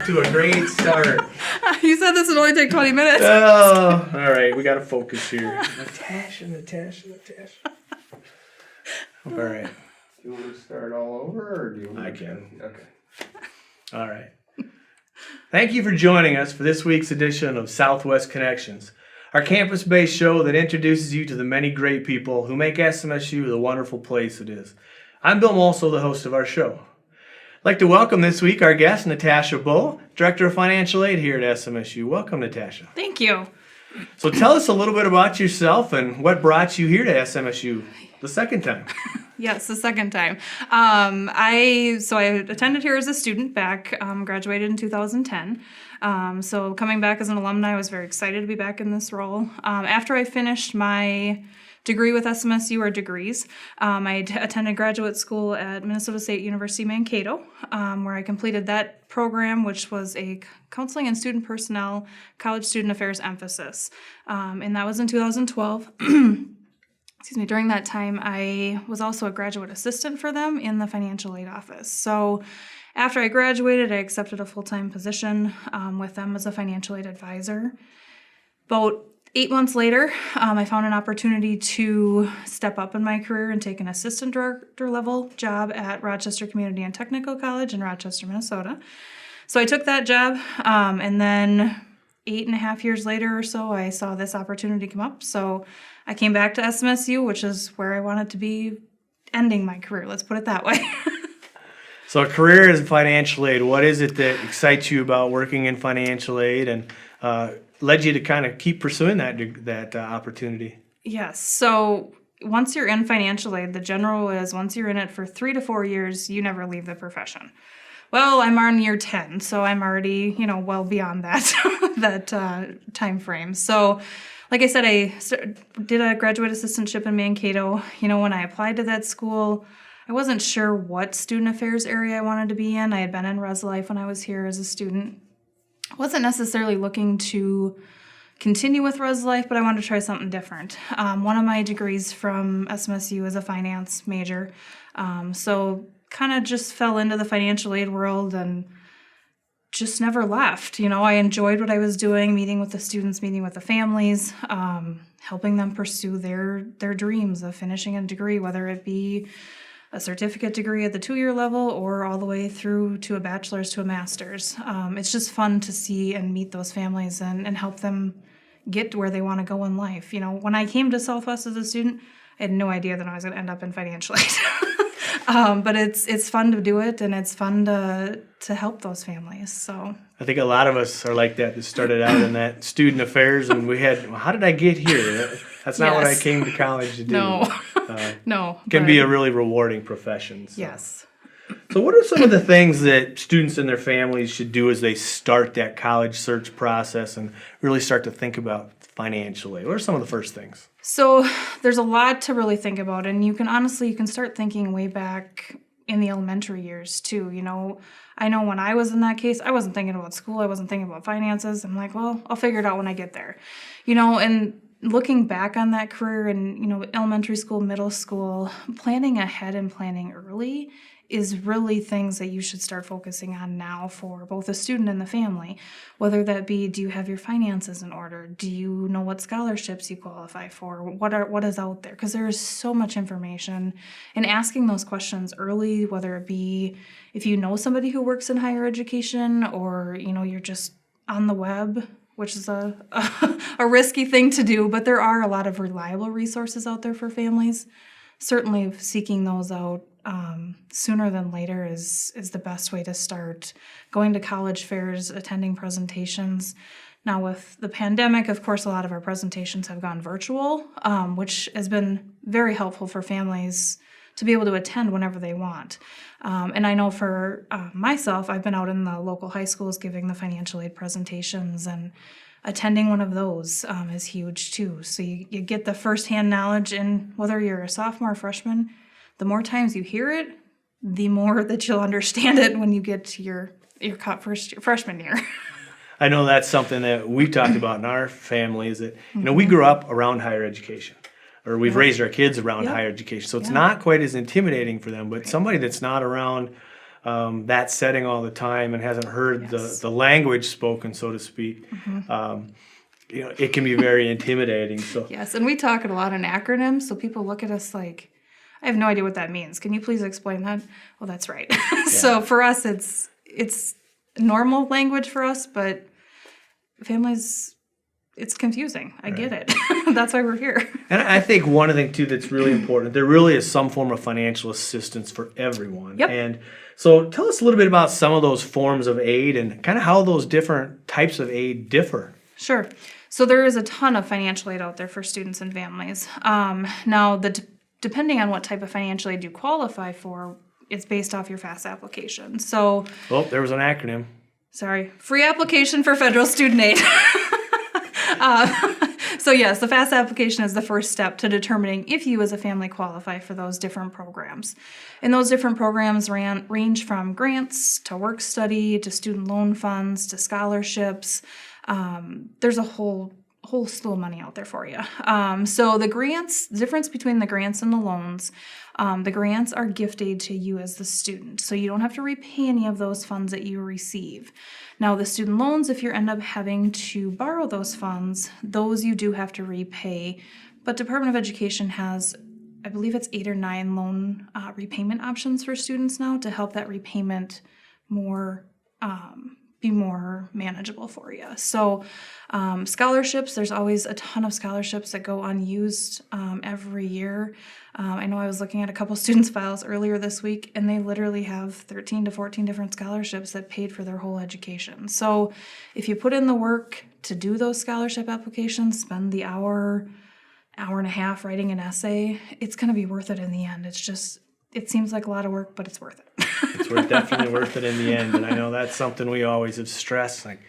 to a great start. You said this would only take 20 minutes. Oh, all right. We got to focus here. Natasha. All right. Do you want to start all over, or do you want I can. Okay. All right. Thank you for joining us for this week's edition of Southwest Connections, our campus-based show that introduces you to the many great people who make SMSU the wonderful place it is. I'm Bill Molso, the host of our show. I'd like to welcome this week our guest, Natasha Boe, Director of Financial Aid here at SMSU. Welcome, Natasha. Thank you. So tell us a little bit about yourself and what brought you here to SMSU the second time. Yes, the second time. I attended here as a student back, graduated in 2010. So coming back as an alumni, I was very excited to be back in this role. After I finished my degree with SMSU, or degrees, I attended graduate school at Minnesota State University Mankato, where I completed that program, which was a counseling and student personnel college student affairs emphasis. And that was in 2012. Excuse me, during that time, I was also a graduate assistant for them in the financial aid office. So after I graduated, I accepted a full-time position with them as a financial aid advisor. About 8 months later, I found an opportunity to step up in my career and take an assistant director level job at Rochester Community and Technical College in Rochester, Minnesota. So I took that job, and then 8.5 years later or so, I saw this opportunity come up. So I came back to SMSU, which is where I wanted to be ending my career. Let's put it that way. So a career in financial aid, what is it that excites you about working in financial aid and led you to kind of keep pursuing that opportunity? Yes. So once you're in financial aid, the general is once you're in it for 3 to 4 years, you never leave the profession. Well, I'm on year 10, so I'm already, well beyond that time frame. So, like I said, I did a graduate assistantship in Mankato. When I applied to that school, I wasn't sure what student affairs area I wanted to be in. I had been in Res Life when I was here as a student. I wasn't necessarily looking to continue with Res Life, but I wanted to try something different. One of my degrees from SMSU is a finance major, so kind of just fell into the financial aid world and just never left. I enjoyed what I was doing, meeting with the students, meeting with the families, helping them pursue their dreams of finishing a degree, whether it be a certificate degree at the 2-year level or all the way through to a bachelor's to a master's. It's just fun to see and meet those families and help them get to where they want to go in life. When I came to Southwest as a student, I had no idea that I was going to end up in financial aid. But it's fun to do it, and it's fun to help those families. So I think a lot of us are like that started out in that student affairs, and we had, how did I get here? That's not what I came to college to do. No. Can be a really rewarding profession. So. Yes. So what are some of the things that students and their families should do as they start that college search process and really start to think about financial aid? What are some of the first things? So there's a lot to really think about, and you can start thinking way back in the elementary years too. I know when I was in that case, I wasn't thinking about school, I wasn't thinking about finances. I'm like, well, I'll figure it out when I get there. And looking back on that career in, elementary school, middle school, planning ahead and planning early is really things that you should start focusing on now for both the student and the family. Whether that be, do you have your finances in order? Do you know what scholarships you qualify for? What is out there? Because there is so much information. And asking those questions early, whether it be if you know somebody who works in higher education or, you're just on the web, which is a risky thing to do, but there are a lot of reliable resources out there for families. Certainly seeking those out sooner than later is the best way to start. Going to college fairs, attending presentations. Now with the pandemic, of course, a lot of our presentations have gone virtual, which has been very helpful for families to be able to attend whenever they want. And I know for myself, I've been out in the local high schools giving the financial aid presentations, and attending one of those is huge too. So you get the firsthand knowledge, and whether you're a sophomore or freshman, the more times you hear it, the more that you'll understand it when you get to your freshman year. I know that's something that we've talked about in our family is that, we grew up around higher education, or we've raised our kids around higher education. So it's not quite as intimidating for them, but somebody that's not around that setting all the time and hasn't heard Yes. the language spoken, so to speak, it can be very intimidating. So Yes, and we talk a lot in acronyms, so people look at us like, I have no idea what that means. Can you please explain that? Well, that's right. So for us, it's normal language for us, but families, it's confusing. I get it. That's why we're here. And I think one thing too that's really important, there really is some form of financial assistance for everyone. Yep. And so tell us a little bit about some of those forms of aid and kind of how those different types of aid differ. Sure. So there is a ton of financial aid out there for students and families. Now, depending on what type of financial aid you qualify for, it's based off your FAFSA application. So, Oh, there was an acronym. sorry, free application for federal student aid. So yes, the FAFSA application is the first step to determining if you as a family qualify for those different programs. And those different programs range from grants to work study to student loan funds to scholarships. There's a whole slew of money out there for you. So the grants, the difference between the grants and the loans, the grants are gift aid to you as the student. So you don't have to repay any of those funds that you receive. Now the student loans, if you end up having to borrow those funds, those you do have to repay. But Department of Education has, I believe it's 8 or 9 loan repayment options for students now to help that repayment be more manageable for you. So scholarships, there's always a ton of scholarships that go unused every year. I know I was looking at a couple students' files earlier this week, and they literally have 13 to 14 different scholarships that paid for their whole education. So if you put in the work to do those scholarship applications, spend the hour and a half writing an essay, it's going to be worth it in the end. It seems like a lot of work, but it's worth it. It's definitely worth it in the end. And I know that's something we always have stressed. Like,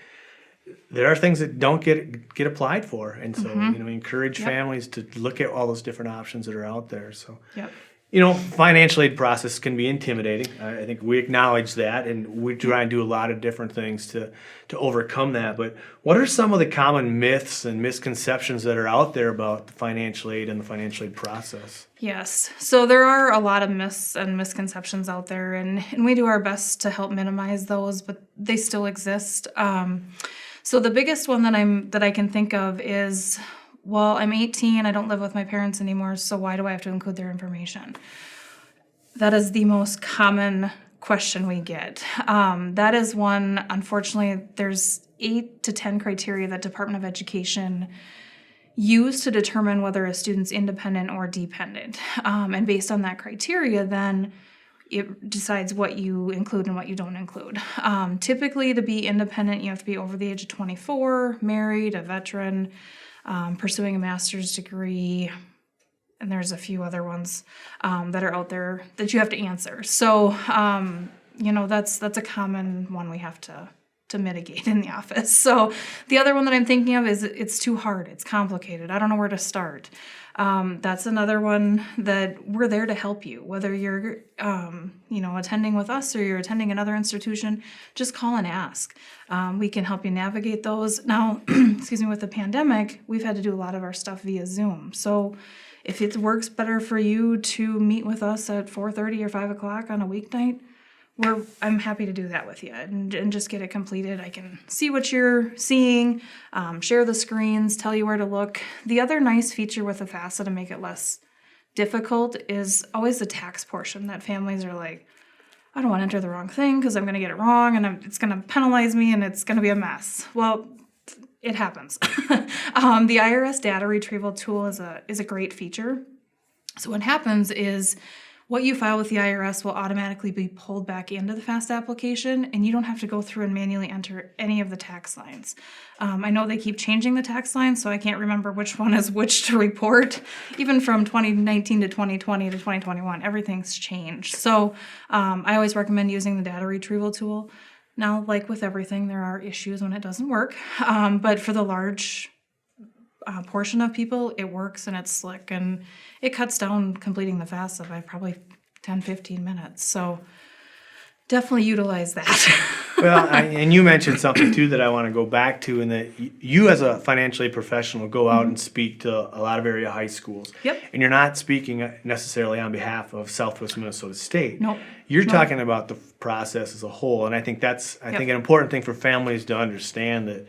there are things that don't get applied for. And so, we encourage families to look at all those different options that are out there. So, Yep. Financial aid process can be intimidating. I think we acknowledge that, and we try and do a lot of different things to overcome that. But what are some of the common myths and misconceptions that are out there about the financial aid and the financial aid process? Yes. So there are a lot of myths and misconceptions out there, and we do our best to help minimize those, but they still exist. So the biggest one that I can think of is, well, I'm 18, I don't live with my parents anymore, so why do I have to include their information? That is the most common question we get. That is one, unfortunately, there's 8 to 10 criteria that Department of Education use to determine whether a student's independent or dependent. And based on that criteria, then it decides what you include and what you don't include. Typically, to be independent, you have to be over the age of 24, married, a veteran, pursuing a master's degree, and there's a few other ones that are out there that you have to answer. So, that's a common one we have to mitigate in the office. So the other one that I'm thinking of is it's too hard, it's complicated, I don't know where to start. That's another one that we're there to help you, whether you're attending with us or you're attending another institution, just call and ask. We can help you navigate those. Now, excuse me, with the pandemic, we've had to do a lot of our stuff via Zoom. So if it works better for you to meet with us at 4:30 or 5 o'clock on a weeknight, I'm happy to do that with you and just get it completed. I can see what you're seeing, share the screens, tell you where to look. The other nice feature with the FAFSA to make it less difficult is always the tax portion that families are like, I don't want to enter the wrong thing because I'm going to get it wrong and it's going to penalize me and it's going to be a mess. Well, it happens. The IRS data retrieval tool is a great feature. So what happens is what you file with the IRS will automatically be pulled back into the FAFSA application, and you don't have to go through and manually enter any of the tax lines. I know they keep changing the tax lines, so I can't remember which one is which to report. Even from 2019 to 2020 to 2021, everything's changed. So I always recommend using the data retrieval tool. Now, like with everything, there are issues when it doesn't work, but for the large portion of people, it works and it's slick and it cuts down completing the FAFSA by probably 10-15 minutes. So Definitely utilize that. Well, and you mentioned something too that I want to go back to, and that you as a financial aid professional go out and speak to a lot of area high schools. Yep. And you're not speaking necessarily on behalf of Southwest Minnesota State. Nope. You're Nope. talking about the process as a whole, and I think that's Yep. an important thing for families to understand, that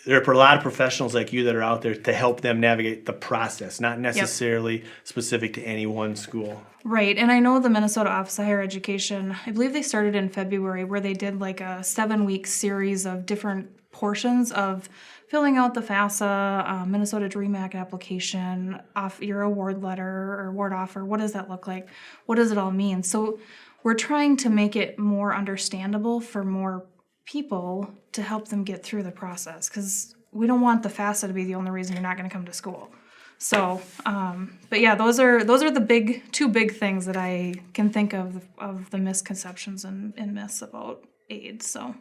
there are a lot of professionals like you that are out there to help them navigate the process, not necessarily specific to any one school. Right, and I know the Minnesota Office of Higher Education, I believe they started in February, where they did like a 7-week series of different portions of filling out the FAFSA, Minnesota Dream Act application, off your award letter or award offer. What does that look like? What does it all mean? So we're trying to make it more understandable for more people to help them get through the process, because we don't want the FAFSA to be the only reason you're not going to come to school. So, but yeah, those are the two big things that I can think of the misconceptions and myths about aid. So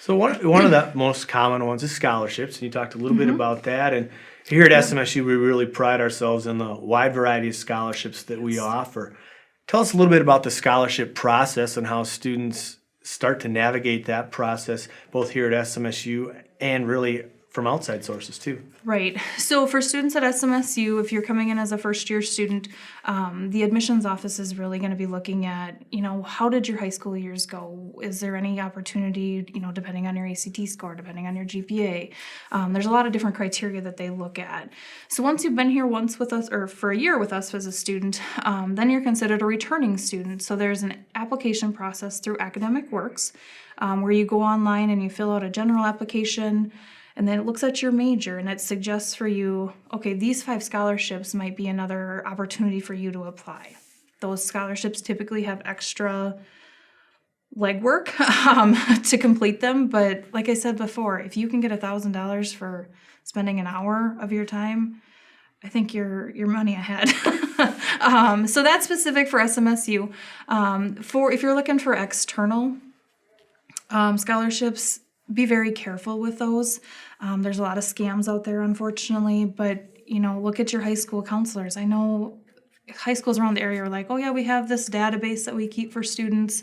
one of the most common ones is scholarships, and you talked a little bit about that. And here at SMSU, we really pride ourselves in the wide variety of scholarships that we offer. Tell us a little bit about the scholarship process and how students start to navigate that process, both here at SMSU and really from outside sources too. Right. So for students at SMSU, if you're coming in as a first-year student, the admissions office is really going to be looking at, how did your high school years go? Is there any opportunity, depending on your ACT score, depending on your GPA? There's a lot of different criteria that they look at. So once you've been here once with us, or for a year with us as a student, then you're considered a returning student. So there's an application process through Academic Works, where you go online and you fill out a general application. And then it looks at your major and it suggests for you, okay, these 5 scholarships might be another opportunity for you to apply. Those scholarships typically have extra legwork to complete them. But like I said before, if you can get $1,000 for spending an hour of your time, I think you're money ahead. So that's specific for SMSU. If you're looking for external scholarships, be very careful with those. There's a lot of scams out there, unfortunately, but, look at your high school counselors. I know high schools around the area are like, oh yeah, we have this database that we keep for students,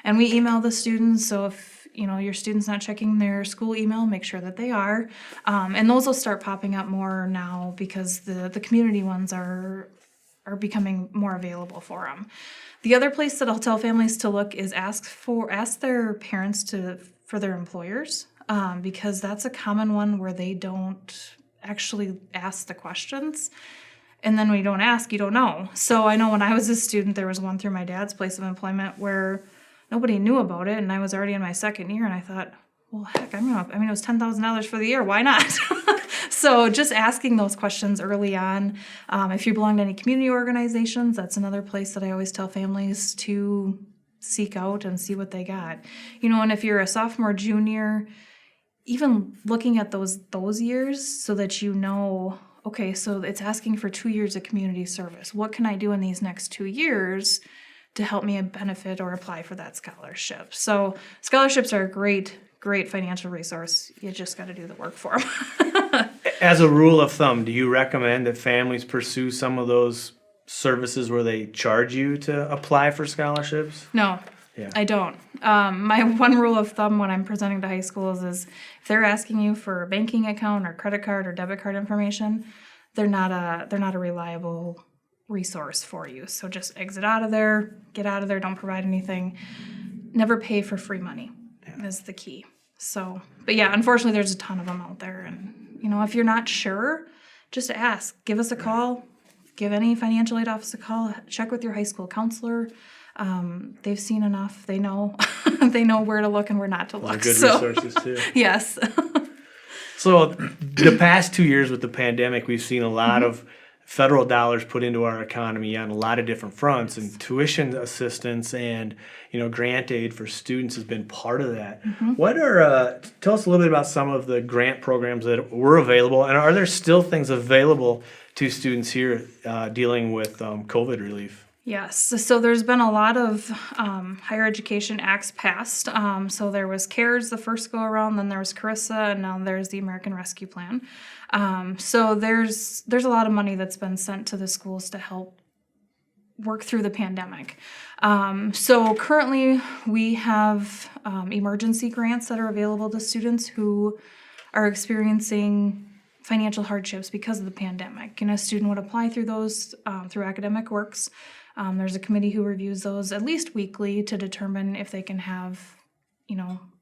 and we email the students. So if, your student's not checking their school email, make sure that they are. And those will start popping up more now because the community ones are becoming more available for them. The other place that I'll tell families to look is ask their parents for their employers, because that's a common one where they don't actually ask the questions. And then when you don't ask, you don't know. So I know when I was a student, there was one through my dad's place of employment where nobody knew about it, and I was already in my second year, and I thought, well, heck, it was $10,000 for the year. Why not? So just asking those questions early on. If you belong to any community organizations, that's another place that I always tell families to seek out and see what they got. And if you're a sophomore, junior, even looking at those years so that okay, so it's asking for 2 years of community service. What can I do in these next 2 years to help me benefit or apply for that scholarship? So scholarships are a great financial resource. You just got to do the work for them. As a rule of thumb, do you recommend that families pursue some of those services where they charge you to apply for scholarships? No, Yeah. I don't. My one rule of thumb when I'm presenting to high schools is if they're asking you for a banking account or credit card or debit card information, they're not a reliable resource for you. So just exit out of there, get out of there, don't provide anything. Never pay for free money is the key. So, but yeah, unfortunately there's a ton of them out there. And, if you're not sure, just ask. Give us a call. Give any financial aid office a call. Check with your high school counselor. They've seen enough. They know they know where to look and where not to look. Good resources too. Yes. So the past 2 years with the pandemic, we've seen a lot of federal dollars put into our economy on a lot of different fronts, and tuition assistance and grant aid for students has been part of that. Tell us a little bit about some of the grant programs that were available, and are there still things available to students here dealing with COVID relief? Yes, so there's been a lot of higher education acts passed. So there was CARES the first go around, then there was CARISA, and now there's the American Rescue Plan. So there's a lot of money that's been sent to the schools to help work through the pandemic. So currently we have emergency grants that are available to students who are experiencing financial hardships because of the pandemic. And a student would apply through those through Academic Works. There's a committee who reviews those at least weekly to determine if they can have,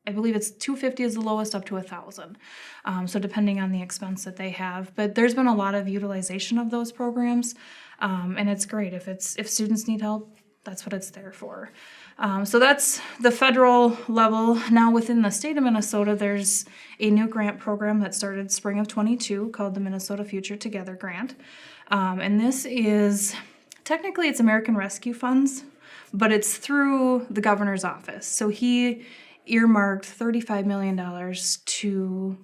I believe it's $250 is the lowest, up to $1,000. So depending on the expense that they have. But there's been a lot of utilization of those programs, and it's great. If students need help, that's what it's there for. So that's the federal level. Now within the state of Minnesota, there's a new grant program that started spring of 22 called the Minnesota Future Together Grant. And this is, technically it's American Rescue Funds, but it's through the governor's office. So he earmarked $35 million to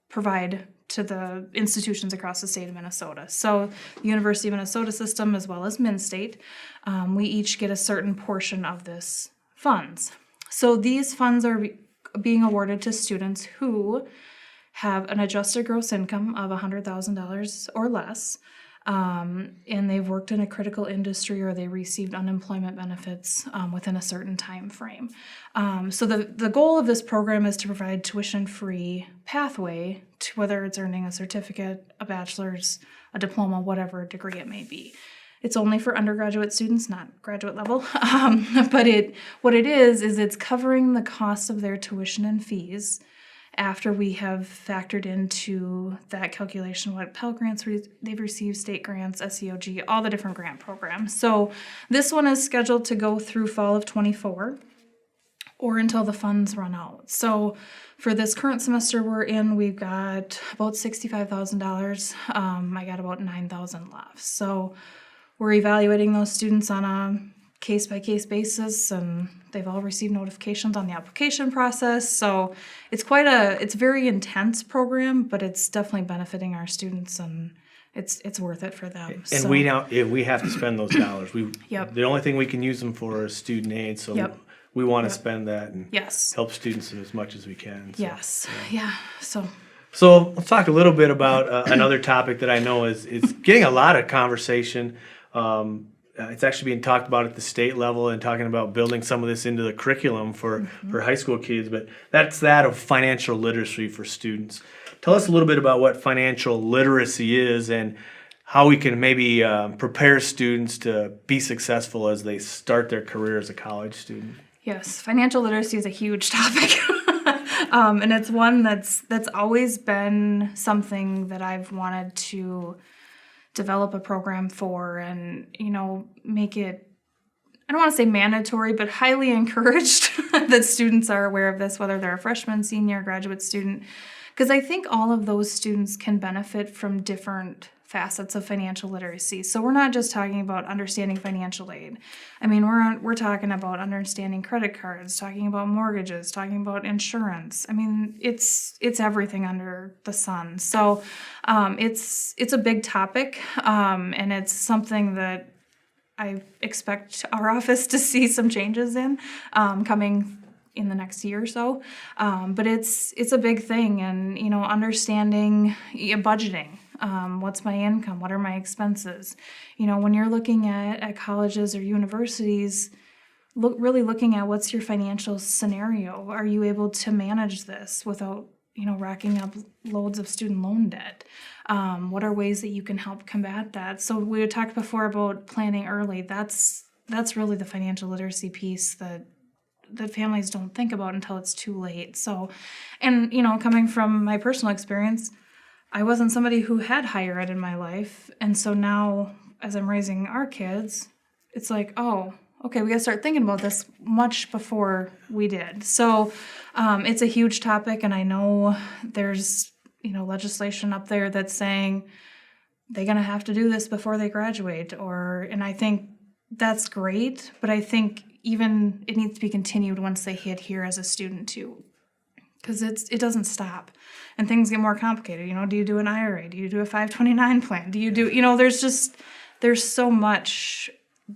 provide to the institutions across the state of Minnesota. So the University of Minnesota system, as well as Min-State, we each get a certain portion of this funds. So these funds are being awarded to students who have an adjusted gross income of $100,000 or less, and they've worked in a critical industry or they received unemployment benefits within a certain time frame. So the goal of this program is to provide tuition-free pathway to whether it's earning a certificate, a bachelor's, a diploma, whatever degree it may be. It's only for undergraduate students, not graduate level. But what it is it's covering the cost of their tuition and fees after we have factored into that calculation what Pell Grants they've received, state grants, SEOG, all the different grant programs. So this one is scheduled to go through fall of 24 or until the funds run out. So for this current semester we're in, we've got about $65,000. I got about $9,000 left. So we're evaluating those students on a case-by-case basis, and they've all received notifications on the application process. So it's very intense program, but it's definitely benefiting our students, and it's worth it for them. And so, we have to spend those dollars. Yep. The only thing we can use them for is student aid, so Yep. we want to spend that and Yes. help students as much as we can. So. Yes. Yeah. So let's talk a little bit about another topic that I know is getting a lot of conversation. It's actually being talked about at the state level and talking about building some of this into the curriculum for high school kids, but that's that of financial literacy for students. Tell us a little bit about what financial literacy is and how we can maybe prepare students to be successful as they start their career as a college student. Yes, financial literacy is a huge topic. And it's one that's always been something that I've wanted to develop a program for and, make it, I don't want to say mandatory, but highly encouraged that students are aware of this, whether they're a freshman, senior, graduate student, because I think all of those students can benefit from different facets of financial literacy. So we're not just talking about understanding financial aid. I mean, we're talking about understanding credit cards, talking about mortgages, talking about insurance. I mean, it's everything under the sun. So it's a big topic, and it's something that I expect our office to see some changes in coming in the next year or so. But it's a big thing, and understanding budgeting. What's my income? What are my expenses? When you're looking at colleges or universities, really looking at what's your financial scenario. Are you able to manage this without racking up loads of student loan debt? What are ways that you can help combat that? So we had talked before about planning early. That's really the financial literacy piece that families don't think about until it's too late. So, and coming from my personal experience, I wasn't somebody who had higher ed in my life. And so now, as I'm raising our kids, it's like, oh, okay, we got to start thinking about this much before we did. So it's a huge topic, and I know there's, legislation up there that's saying they're going to have to do this before they graduate, and I think that's great, but I think even it needs to be continued once they hit here as a student too. Because it doesn't stop, and things get more complicated. Do you do an IRA? Do you do a 529 plan? Do you do, there's so much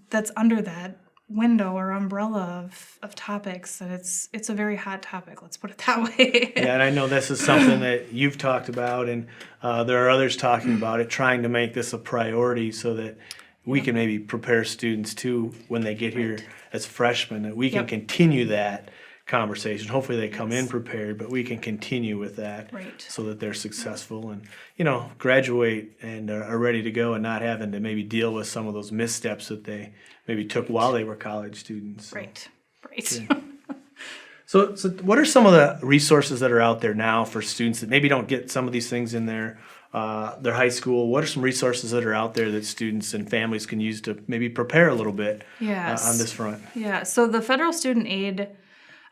that's under that window or umbrella of topics that it's a very hot topic. Let's put it that way. Yeah, and I know this is something that you've talked about, and there are others talking about it, trying to make this a priority so that we can maybe prepare students too when they get here as freshmen, that we can Yep. continue that conversation. Hopefully they come in Yes. prepared, but we can continue with that Right. so that they're successful and, graduate and are ready to go and not having to maybe deal with some of those missteps that they maybe took while they were college students. So. Right. Right. So what are some of the resources that are out there now for students that maybe don't get some of these things in their high school? What are some resources that are out there that students and families can use to maybe prepare a little bit Yes. on this front? Yeah, so the federal student aid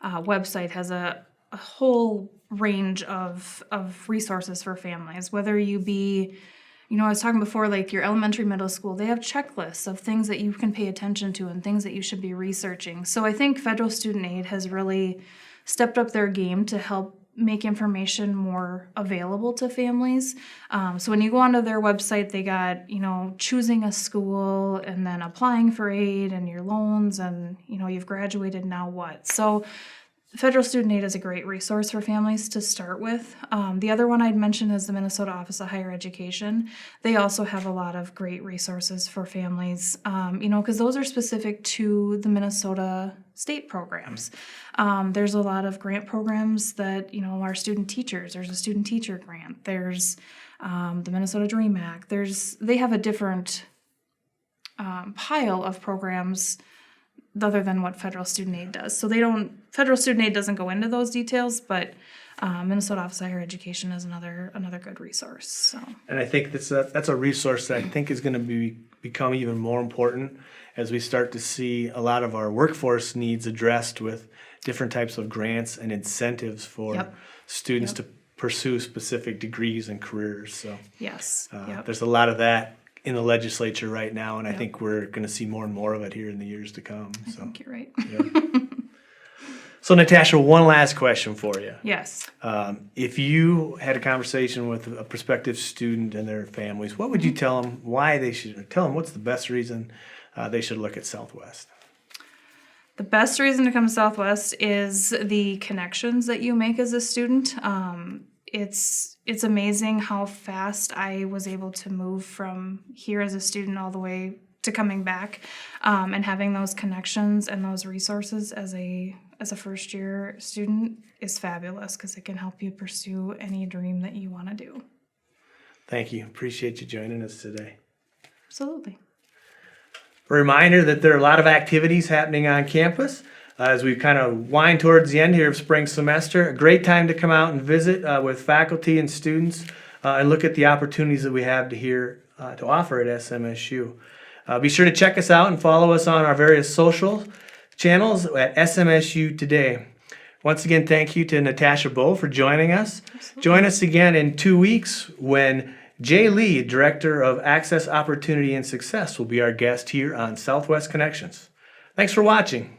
website has a whole range of resources for families, whether you be, I was talking before, like your elementary, middle school, they have checklists of things that you can pay attention to and things that you should be researching. So I think federal student aid has really stepped up their game to help make information more available to families. So when you go onto their website, they got, choosing a school and then applying for aid and your loans and, you've graduated, now what? So federal student aid is a great resource for families to start with. The other one I'd mention is the Minnesota Office of Higher Education. They also have a lot of great resources for families, because those are specific to the Minnesota state programs. There's a lot of grant programs that, are student teachers. There's a student teacher grant. There's the Minnesota Dream Act. They have a different pile of programs other than what federal student aid does. So federal student aid doesn't go into those details, but Minnesota Office of Higher Education is another good resource. So. And I think that's a resource that I think is going to become even more important as we start to see a lot of our workforce needs addressed with different types of grants and incentives for students to pursue specific degrees and careers. So Yes. there's a lot of that in the legislature right now, and I think we're going to see more and more of it here in the years to come. I think you're right. So Natasha, one last question for you. Yes. If you had a conversation with a prospective student and their families, what would you tell them why they should, tell them what's the best reason they should look at Southwest? The best reason to come to Southwest is the connections that you make as a student. It's amazing how fast I was able to move from here as a student all the way to coming back, and having those connections and those resources as a first year student is fabulous because it can help you pursue any dream that you want to do. Thank you. Appreciate you joining us today. Absolutely. A reminder that there are a lot of activities happening on campus as we kind of wind towards the end here of spring semester. A great time to come out and visit with faculty and students and look at the opportunities that we have to offer at SMSU. Be sure to check us out and follow us on our various social channels at SMSU Today. Once again, thank you to Natasha Boe for joining us. Absolutely. Join us again in 2 weeks when Jay Lee, Director of Access, Opportunity, and Success, will be our guest here on Southwest Connections. Thanks for watching.